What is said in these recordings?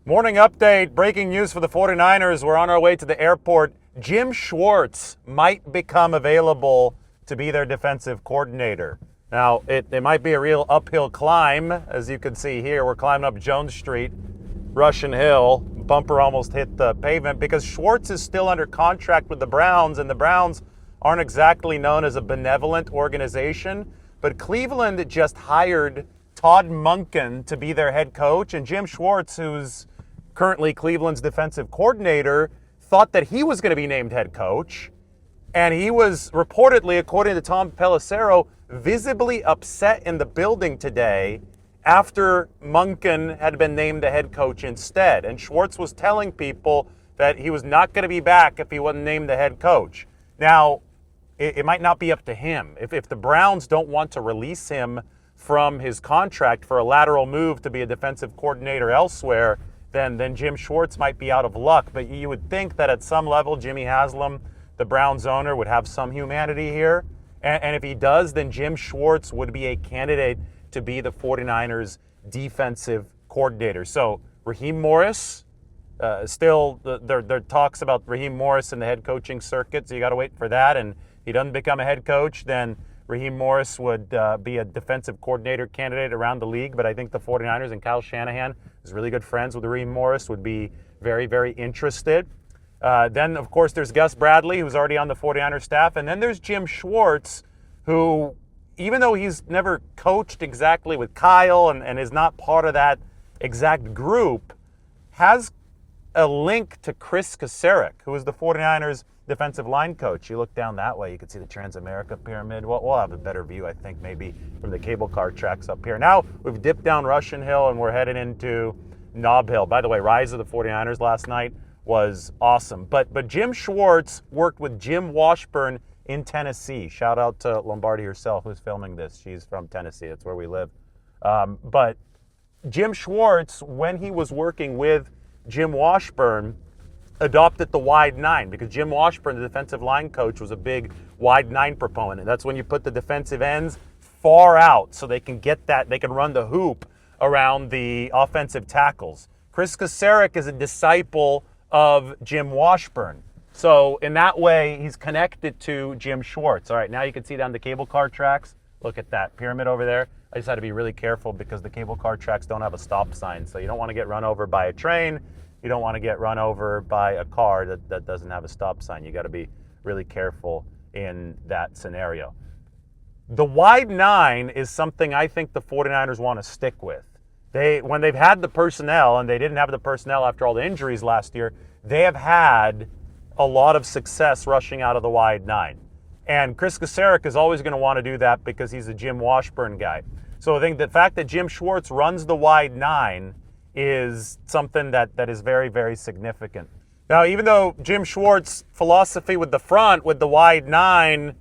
Morning update, breaking news for the 49ers. We're on our way to the airport. Jim Schwartz might become available to be their defensive coordinator. Now, it might be a real uphill climb. As you can see here, we're climbing up Jones Street, Russian Hill. Bumper almost hit the pavement because Schwartz is still under contract with the Browns, and the Browns aren't exactly known as a benevolent organization. But Cleveland just hired Todd Monken to be their head coach, and Jim Schwartz, who's currently Cleveland's defensive coordinator, thought that he was going to be named head coach. And he was reportedly, according to Tom Pelissero, visibly upset in the building today after Monken had been named the head coach instead. And Schwartz was telling people that he was not going to be back if he wasn't named the head coach. Now, it might not be up to him. If the Browns don't want to release him from his contract for a lateral move to be a defensive coordinator elsewhere, then Jim Schwartz might be out of luck. But you would think that at some level, Jimmy Haslam, the Browns owner, would have some humanity here. And if he does, then Jim Schwartz would be a candidate to be the 49ers defensive coordinator. So Raheem Morris, still there are talks about Raheem Morris in the head coaching circuit, so you got to wait for that. And if he doesn't become a head coach, then Raheem Morris would be a defensive coordinator candidate around the league. But I think the 49ers and Kyle Shanahan is really good friends with Raheem Morris, would be very, very interested. Then, of course, there's Gus Bradley, who's already on the 49ers staff. And then there's Jim Schwartz, who, even though he's never coached exactly with Kyle and is not part of that exact group, has a link to Chris Kasarik, who is the 49ers defensive line coach. You look down that way, you can see the Transamerica Pyramid. We'll have a better view, I think, maybe from the cable car tracks up here. Now we've dipped down Russian Hill and we're headed into Nob Hill. By the way, Rise of the 49ers last night was awesome. But Jim Schwartz worked with Jim Washburn in Tennessee. Shout out to Lombardi herself, who's filming this. She's from Tennessee. That's where we live. But Jim Schwartz, when he was working with Jim Washburn, adopted the wide nine because Jim Washburn, the defensive line coach, was a big wide nine proponent. And that's when you put the defensive ends far out so they can get that, they can run the hoop around the offensive tackles. Chris Kasarik is a disciple of Jim Washburn. So in that way, he's connected to Jim Schwartz. All right, now you can see down the cable car tracks. Look at that pyramid over there. I just had to be really careful because the cable car tracks don't have a stop sign. So you don't want to get run over by a train. You don't want to get run over by a car that doesn't have a stop sign. You got to be really careful in that scenario. The wide nine is something I think the 49ers want to stick with. When they've had the personnel, and they didn't have the personnel after all the injuries last year, they have had a lot of success rushing out of the wide nine. And Chris Kasarik is always going to want to do that because he's a Jim Washburn guy. So I think the fact that Jim Schwartz runs the wide nine is something that is very, very significant. Now, even though Jim Schwartz's philosophy with the front, with the wide nine,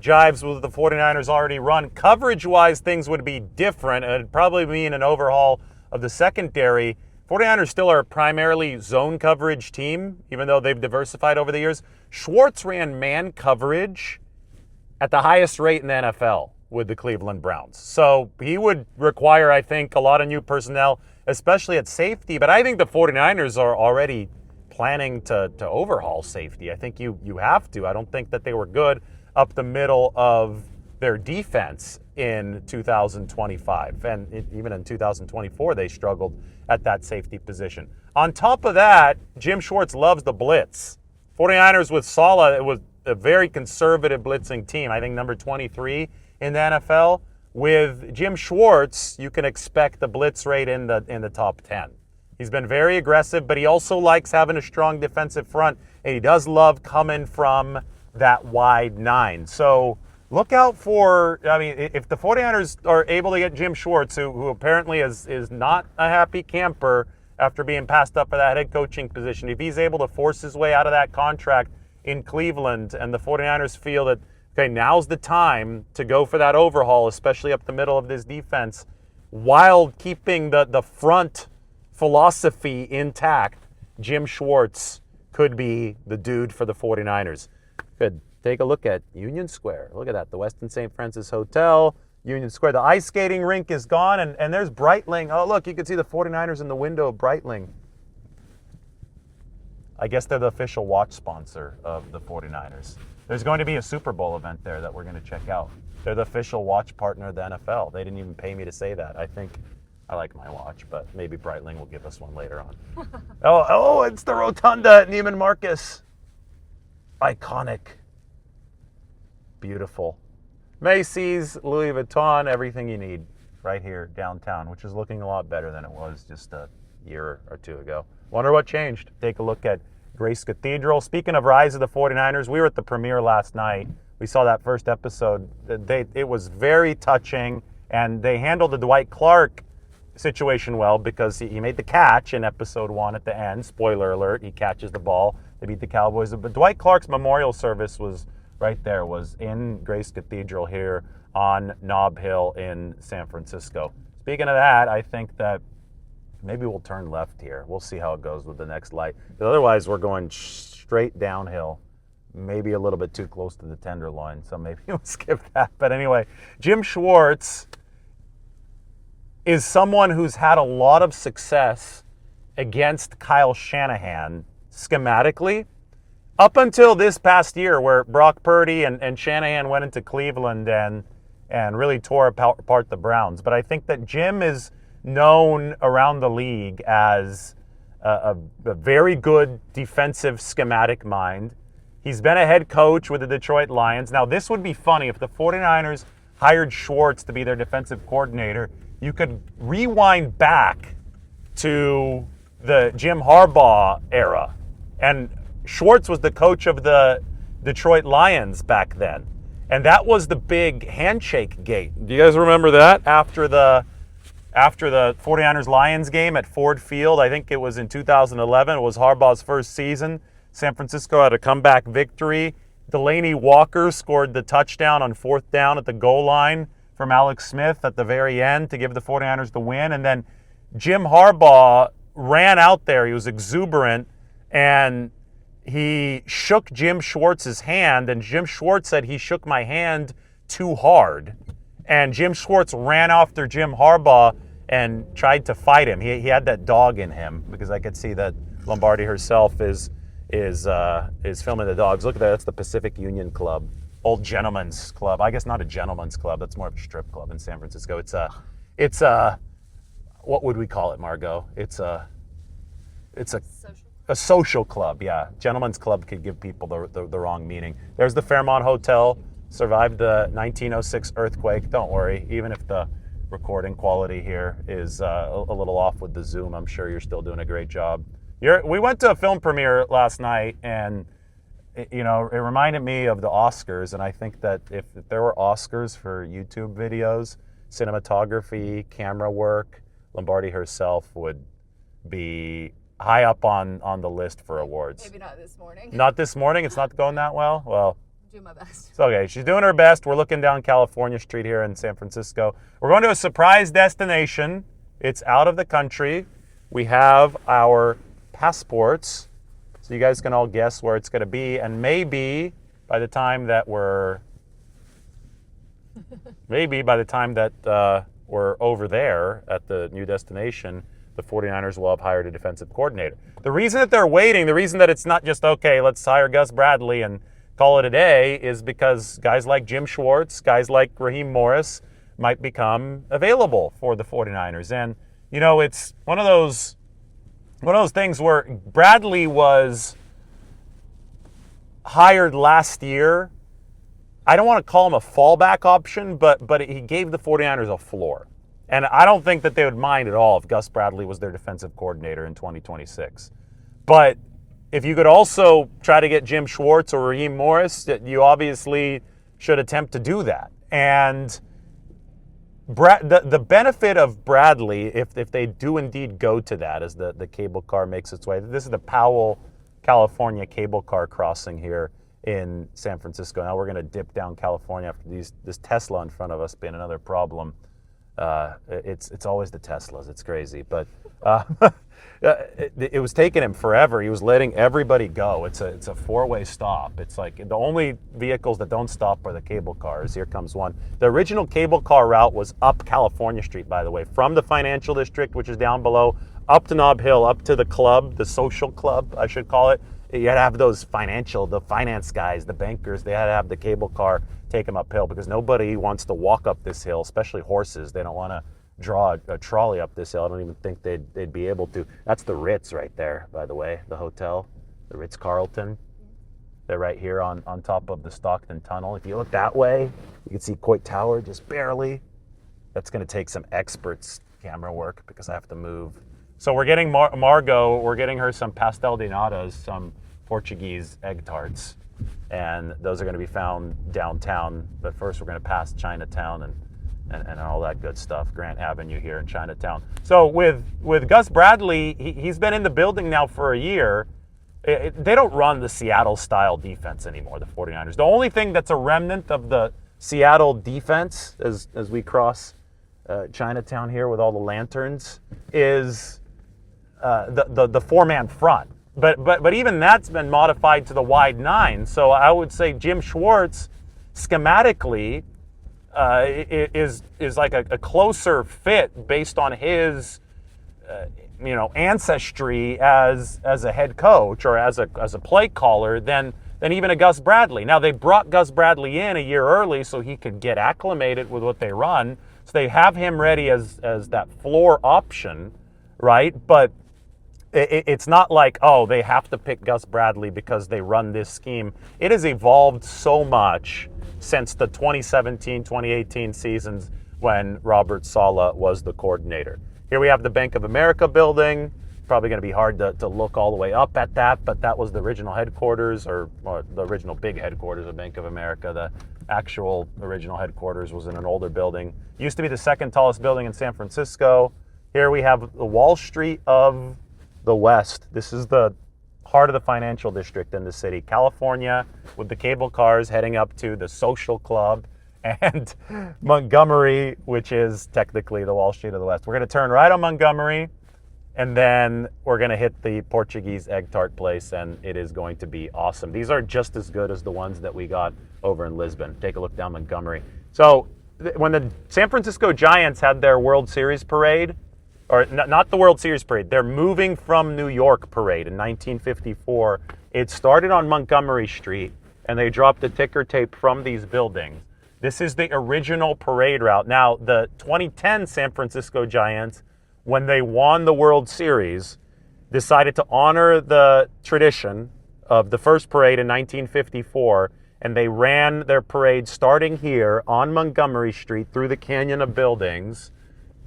jives with the 49ers already run, coverage-wise, things would be different. It'd probably mean an overhaul of the secondary. 49ers still are a primarily zone coverage team, even though they've diversified over the years. Schwartz ran man coverage at the highest rate in the NFL with the Cleveland Browns. So he would require, I think, a lot of new personnel, especially at safety. But I think the 49ers are already planning to overhaul safety. I think you have to. I don't think that they were good up the middle of their defense in 2025. And even in 2024, they struggled at that safety position. On top of that, Jim Schwartz loves the blitz. 49ers with Saleh, it was a very conservative blitzing team. I think number 23 in the NFL. With Jim Schwartz, you can expect the blitz rate in the top 10. He's been very aggressive, but he also likes having a strong defensive front, and he does love coming from that wide nine. So look out for, if the 49ers are able to get Jim Schwartz, who apparently is not a happy camper after being passed up for that head coaching position, if he's able to force his way out of that contract in Cleveland and the 49ers feel that, okay, now's the time to go for that overhaul, especially up the middle of this defense, while keeping the front philosophy intact, Jim Schwartz could be the dude for the 49ers. Good. Take a look at Union Square. Look at that. The Westin St. Francis Hotel, Union Square. The ice skating rink is gone, and there's Breitling. Oh, look, you can see the 49ers in the window of Breitling. I guess they're the official watch sponsor of the 49ers. There's going to be a Super Bowl event there that we're going to check out. They're the official watch partner of the NFL. They didn't even pay me to say that. I think I like my watch, but maybe Breitling will give us one later on. Oh, it's the Rotunda at Neiman Marcus. Iconic. Beautiful. Macy's, Louis Vuitton, everything you need right here downtown, which is looking a lot better than it was just a year or two ago. Wonder what changed. Take a look at Grace Cathedral. Speaking of Rise of the 49ers, we were at the premiere last night. We saw that first episode. It was very touching, and they handled the Dwight Clark situation well because he made the catch in episode 1 at the end. Spoiler alert, he catches the ball. They beat the Cowboys. But Dwight Clark's memorial service was right there, was in Grace Cathedral here on Nob Hill in San Francisco. Speaking of that, I think that maybe we'll turn left here. We'll see how it goes with the next light. But otherwise, we're going straight downhill, maybe a little bit too close to the Tenderloin, so maybe we'll skip that. But anyway, Jim Schwartz is someone who's had a lot of success against Kyle Shanahan schematically, up until this past year where Brock Purdy and Shanahan went into Cleveland and really tore apart the Browns. But I think that Jim is known around the league as a very good defensive schematic mind. He's been a head coach with the Detroit Lions. Now, this would be funny if the 49ers hired Schwartz to be their defensive coordinator. You could rewind back to the Jim Harbaugh era. And Schwartz was the coach of the Detroit Lions back then. And that was the big handshake gate. Do you guys remember that? After the 49ers Lions game at Ford Field, I think it was in 2011. It was Harbaugh's first season. San Francisco had a comeback victory. Delaney Walker scored the touchdown on 4th down at the goal line from Alex Smith at the very end to give the 49ers the win. And then Jim Harbaugh ran out there. He was exuberant, and he shook Jim Schwartz's hand, and Jim Schwartz said, "He shook my hand too hard." And Jim Schwartz ran after Jim Harbaugh and tried to fight him. He had that dog in him, because I could see that Lombardi herself is filming the dogs. Look at that. That's the Pacific Union Club, old gentleman's club. I guess not a gentleman's club. That's more of a strip club in San Francisco. It's a what would we call it, Margot? It's a social club, yeah. Gentleman's club could give people the wrong meaning. There's the Fairmont Hotel, survived the 1906 earthquake. Don't worry, even if the recording quality here is a little off with the Zoom, I'm sure you're still doing a great job. We went to a film premiere last night, and it reminded me of the Oscars, and I think that if there were Oscars for YouTube videos, cinematography, camera work, Lombardi herself would be high up on the list for awards. Maybe not this morning. Not this morning? It's not going that well? Well, do my best. It's okay. She's doing her best. We're looking down California Street here in San Francisco. We're going to a surprise destination. It's out of the country. We have our passports, so you guys can all guess where it's going to be. And maybe by the time that we're over there at the new destination, the 49ers will have hired a defensive coordinator. The reason that they're waiting, the reason that it's not just, okay, let's hire Gus Bradley and call it a day, is because guys like Jim Schwartz, guys like Raheem Morris might become available for the 49ers. And, it's one of those things where Bradley was hired last year. I don't want to call him a fallback option, but he gave the 49ers a floor. And I don't think that they would mind at all if Gus Bradley was their defensive coordinator in 2026. But if you could also try to get Jim Schwartz or Raheem Morris, you obviously should attempt to do that. And the benefit of Bradley, if they do indeed go to that, as the cable car makes its way, this is the Powell, California cable car crossing here in San Francisco. Now we're going to dip down California after this Tesla in front of us being another problem. It's always the Teslas. It's crazy, but it was taking him forever. He was letting everybody go. It's a four-way stop. It's like the only vehicles that don't stop are the cable cars. Here comes one. The original cable car route was up California Street, by the way, from the financial district, which is down below, up to Nob Hill, up to the club, the social club, I should call it. You had to have the finance guys, the bankers. They had to have the cable car take them uphill because nobody wants to walk up this hill, especially horses. They don't want to draw a trolley up this hill. I don't even think they'd be able to. That's the Ritz right there, by the way, the hotel, the Ritz-Carlton. They're right here on top of the Stockton Tunnel. If you look that way, you can see Coit Tower just barely. That's going to take some experts camera work because I have to move. So we're getting Margot, we're getting her some pastel de natas, some Portuguese egg tarts. And those are going to be found downtown. But first we're going to pass Chinatown and all that good stuff. Grant Avenue here in Chinatown. So with Gus Bradley, he's been in the building now for a year. They don't run the Seattle-style defense anymore, the 49ers. The only thing that's a remnant of the Seattle defense as we cross Chinatown here with all the lanterns is the four-man front. But even that's been modified to the wide nine. So I would say Jim Schwartz, schematically, is like a closer fit based on his ancestry as a head coach or as a play caller than even a Gus Bradley. Now they brought Gus Bradley in a year early so he could get acclimated with what they run. So they have him ready as that floor option, right? But it's not like, oh, they have to pick Gus Bradley because they run this scheme. It has evolved so much since the 2017-2018 seasons when Robert Saleh was the coordinator. Here we have the Bank of America building. Probably going to be hard to look all the way up at that, but that was the original headquarters or the original big headquarters of Bank of America. The actual original headquarters was in an older building. Used to be the second tallest building in San Francisco. Here we have the Wall Street of the West. This is the heart of the financial district in the city. California with the cable cars heading up to the Social Club, and Montgomery, which is technically the Wall Street of the West. We're going to turn right on Montgomery, and then we're going to hit the Portuguese egg tart place, and it is going to be awesome. These are just as good as the ones that we got over in Lisbon. Take a look down Montgomery. So when the San Francisco Giants had their World Series parade, or not the World Series parade, they're moving from New York parade in 1954. It started on Montgomery Street, and they dropped the ticker tape from these buildings. This is the original parade route. Now, the 2010 San Francisco Giants, when they won the World Series, decided to honor the tradition of the first parade in 1954, and they ran their parade starting here on Montgomery Street through the canyon of buildings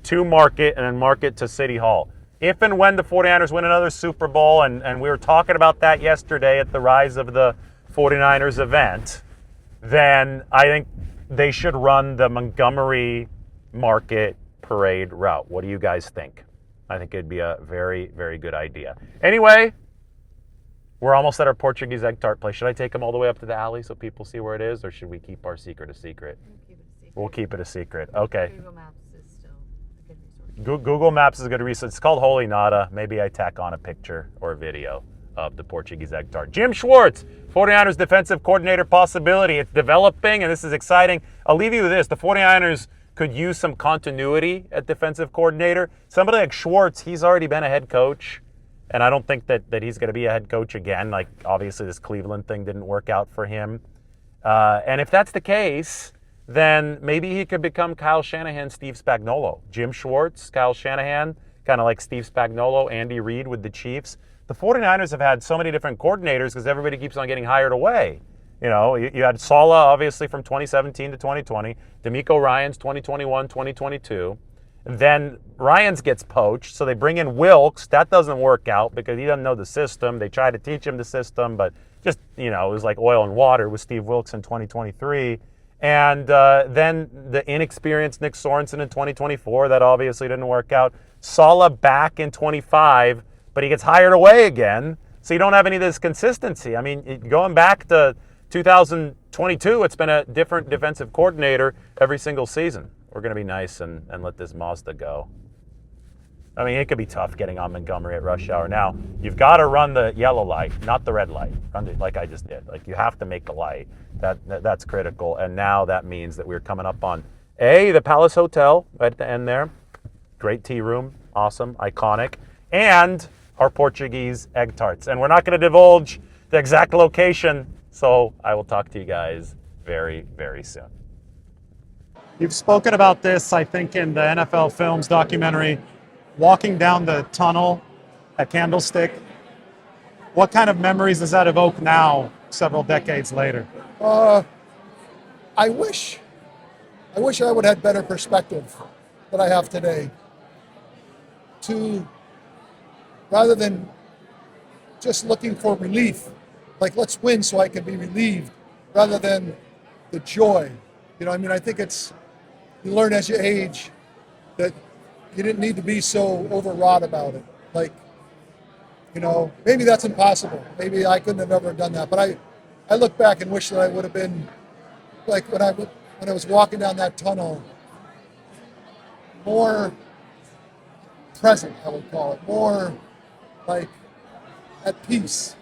to Market and then Market to City Hall. If and when the 49ers win another Super Bowl, and we were talking about that yesterday at the Rise of the 49ers event, then I think they should run the Montgomery Market parade route. What do you guys think? I think it'd be a very, very good idea. Anyway, we're almost at our Portuguese egg tart place. Should I take them all the way up to the alley so people see where it is, or should we keep our secret a secret? We'll keep it a secret. Okay. Google Maps is still a good resource. Google Maps is a good resource. It's called Holy Nada. Maybe I tack on a picture or a video of the Portuguese egg tart. Jim Schwartz, 49ers defensive coordinator possibility. It's developing, and this is exciting. I'll leave you with this. The 49ers could use some continuity at defensive coordinator. Somebody like Schwartz, he's already been a head coach, and I don't think that he's going to be a head coach again. Like, obviously, this Cleveland thing didn't work out for him. And if that's the case, then maybe he could become Kyle Shanahan, Steve Spagnuolo. Jim Schwartz, Kyle Shanahan, kind of like Steve Spagnuolo, Andy Reid with the Chiefs. The 49ers have had so many different coordinators because everybody keeps on getting hired away. You know, you had Saleh, obviously, from 2017 to 2020. DeMeco Ryans, 2021, 2022. Then Ryans gets poached, so they bring in Wilkes. That doesn't work out because he doesn't know the system. They try to teach him the system, but just, it was like oil and water with Steve Wilkes in 2023. And then the inexperienced Nick Sorensen in 2024. That obviously didn't work out. Saleh back in 25, but he gets hired away again. So you don't have any of this consistency. I mean, going back to 2022, it's been a different defensive coordinator every single season. We're going to be nice and let this Mazda go. I mean, it could be tough getting on Montgomery at rush hour. Now, you've got to run the yellow light, not the red light, like I just did. Like, you have to make the light. That's critical. And now that means that we're coming up on, the Palace Hotel right at the end there. Great tea room. Awesome. Iconic. and our Portuguese egg tarts. And we're not going to divulge the exact location, so I will talk to you guys very, very soon. You've spoken about this, I think, in the NFL Films documentary, walking down the tunnel at Candlestick. What kind of memories does that evoke now, several decades later? I wish I would have had better perspective than I have today. Rather than just looking for relief, like let's win so I can be relieved, rather than the joy. I think you learn as you age that you didn't need to be so overwrought about it. Maybe that's impossible. Maybe I couldn't have ever done that. But I look back and wish that I would have been like when I was walking down that tunnel, more present, I would call it, more like at peace.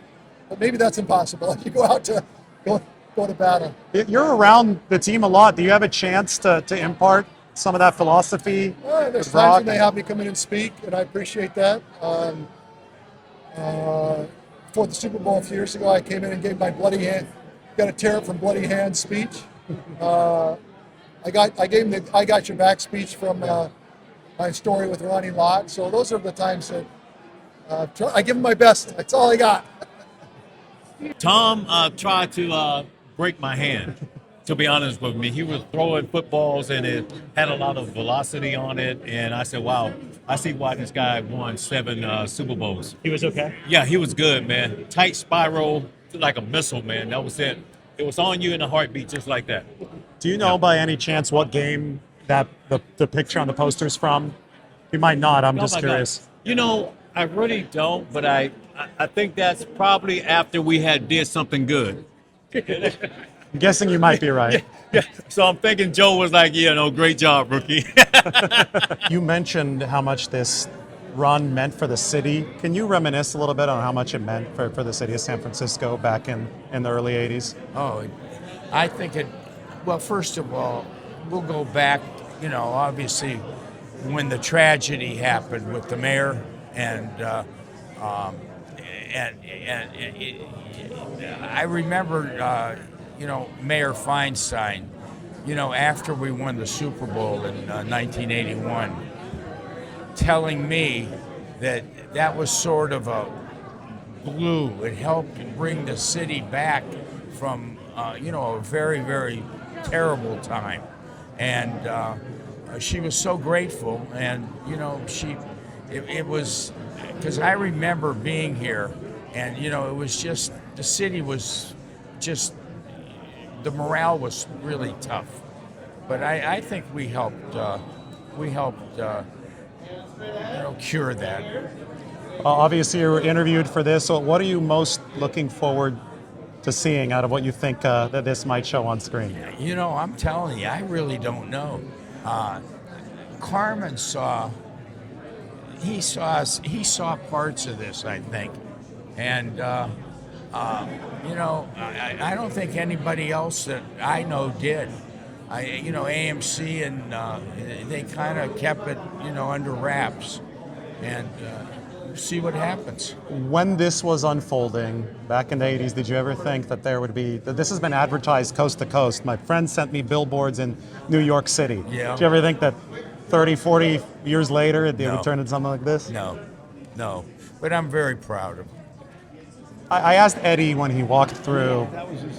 But maybe that's impossible if you go out to go to battle. You're around the team a lot. Do you have a chance to impart some of that philosophy? There's times when they have me come in and speak, and I appreciate that. Before the Super Bowl a few years ago, I came in and gave my got a tear from bloody hand speech. I gave him the I got your back speech from my story with Ronnie Lott. So those are the times that I give him my best. That's all I got. Tom tried to break my hand, to be honest with me. He was throwing footballs and it had a lot of velocity on it. And I said, wow, I see why this guy won 7 Super Bowls. He was okay? Yeah, he was good, man. Tight spiral, like a missile, man. That was it. It was on you in a heartbeat, just like that. Do you know by any chance what game that the picture on the poster's from? You might not. I'm just curious. God. I really don't, but I think that's probably after we did something good. I'm guessing you might be right. Yeah. So I'm thinking Joe was like, great job, rookie. You mentioned how much this run meant for the city. Can you reminisce a little bit on how much it meant for the city of San Francisco back in the early 80s? Oh, I think well, first of all, we'll go back, obviously when the tragedy happened with the mayor and I remember, Mayor Feinstein, after we won the Super Bowl in 1981, telling me that was sort of a glue. It helped bring the city back from, a very, very terrible time. And she was so grateful. And, it was, because I remember being here and, it was just, the city was just, the morale was really tough. But I think we helped cure that. Obviously, you were interviewed for this. So what are you most looking forward to seeing out of what you think that this might show on screen? I'm telling you, I really don't know. Carmen saw parts of this, I think. And, I don't think anybody else that I know did. AMC and they kind of kept it, under wraps, and see what happens. When this was unfolding back in the 80s, did you ever think that this has been advertised coast to coast? My friend sent me billboards in New York City. Yeah. Did you ever think that 30, 40 years later it would turn into something like this? No. But I'm very proud of him. I asked Eddie when he walked through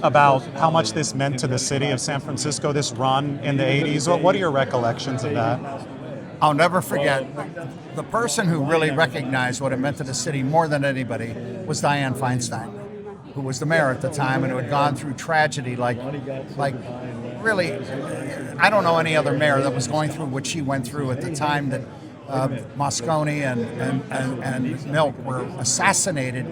about how much this meant to the city of San Francisco, this run in the 80s. What are your recollections of that? I'll never forget, the person who really recognized what it meant to the city more than anybody was Dianne Feinstein, who was the mayor at the time and who had gone through tragedy like really, I don't know any other mayor that was going through what she went through at the time that Moscone and Milk were assassinated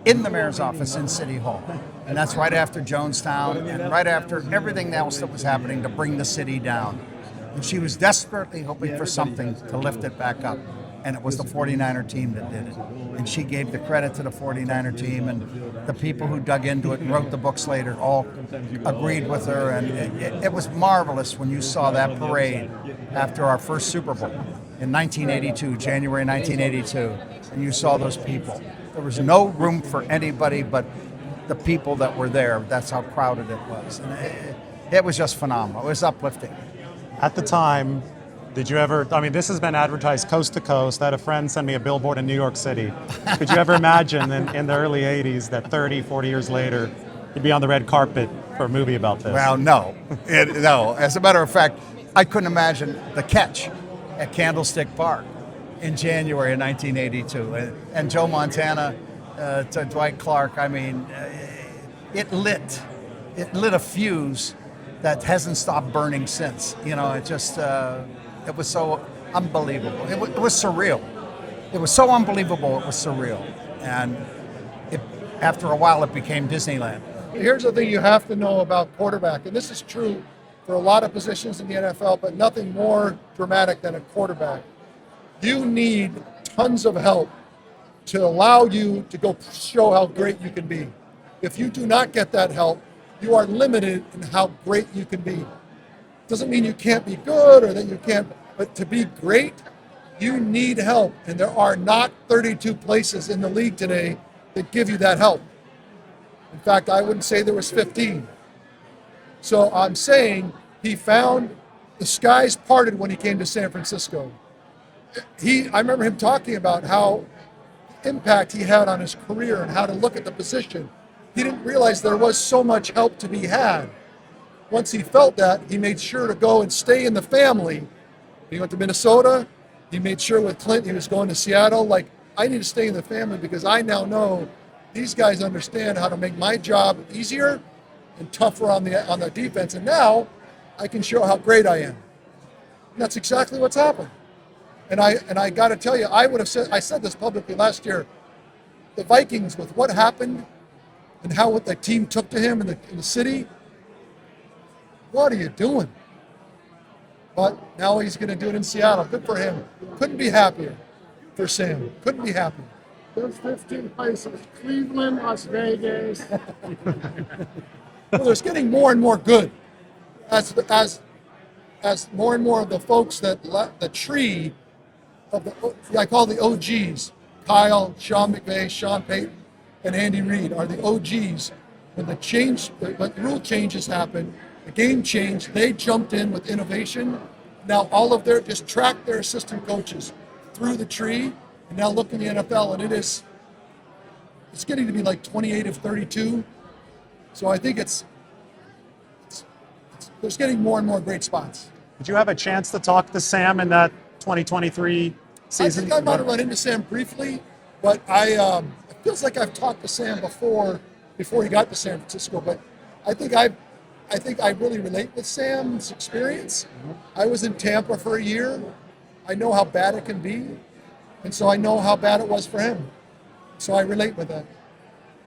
in the mayor's office in City Hall. And that's right after Jonestown and right after everything else that was happening to bring the city down. And she was desperately hoping for something to lift it back up. And it was the 49er team that did it. And she gave the credit to the 49er team, and the people who dug into it and wrote the books later all agreed with her. And it was marvelous when you saw that parade after our first Super Bowl. in 1982, January 1982, and you saw those people. There was no room for anybody but the people that were there. That's how crowded it was. And it was just phenomenal. It was uplifting. At the time, did you ever, I mean, this has been advertised coast to coast. I had a friend send me a billboard in New York City. Could you ever imagine in the early 80s that 30, 40 years later, you'd be on the red carpet for a movie about this? Well, no. No. As a matter of fact, I couldn't imagine the catch at Candlestick Park in January of 1982. And Joe Montana to Dwight Clark, I mean, it lit a fuse that hasn't stopped burning since. You know, it just, it was so unbelievable. It was surreal. It was so unbelievable, it was surreal. And after a while, it became Disneyland. Here's the thing you have to know about quarterback, and this is true for a lot of positions in the NFL, but nothing more dramatic than a quarterback. You need tons of help to allow you to go show how great you can be. If you do not get that help, you are limited in how great you can be. Doesn't mean you can't be good or that you can't, but to be great, you need help. And there are not 32 places in the league today that give you that help. In fact, I wouldn't say there was 15. So I'm saying he found the skies parted when he came to San Francisco. I remember him talking about how impact he had on his career and how to look at the position. He didn't realize there was so much help to be had. Once he felt that, he made sure to go and stay in the family. He went to Minnesota. He made sure with Clint he was going to Seattle. Like, I need to stay in the family because I now know these guys understand how to make my job easier and tougher on the defense. And now I can show how great I am. And that's exactly what's happened. And I got to tell you, I said this publicly last year. The Vikings, with what happened and how what the team took to him in the city, what are you doing? But now he's going to do it in Seattle. Good for him. Couldn't be happier for Sam. Couldn't be happier. There's 15 places: Cleveland, Las Vegas. Well, it's getting more and more good as more and more of the folks that the tree of I call the OGs, Kyle, Sean McVay, Sean Payton, and Andy Reid are the OGs. When when rule changes happened, the game changed. They jumped in with innovation. Now all of just track their assistant coaches through the tree, and now look in the NFL, and it's getting to be like 28 of 32. So I think there's getting more and more great spots. Did you have a chance to talk to Sam in that 2023 season? I think I might have run into Sam briefly, but it feels like I've talked to Sam before he got to San Francisco. But I think I really relate with Sam's experience. I was in Tampa for a year. I know how bad it can be, and so I know how bad it was for him. So I relate with that.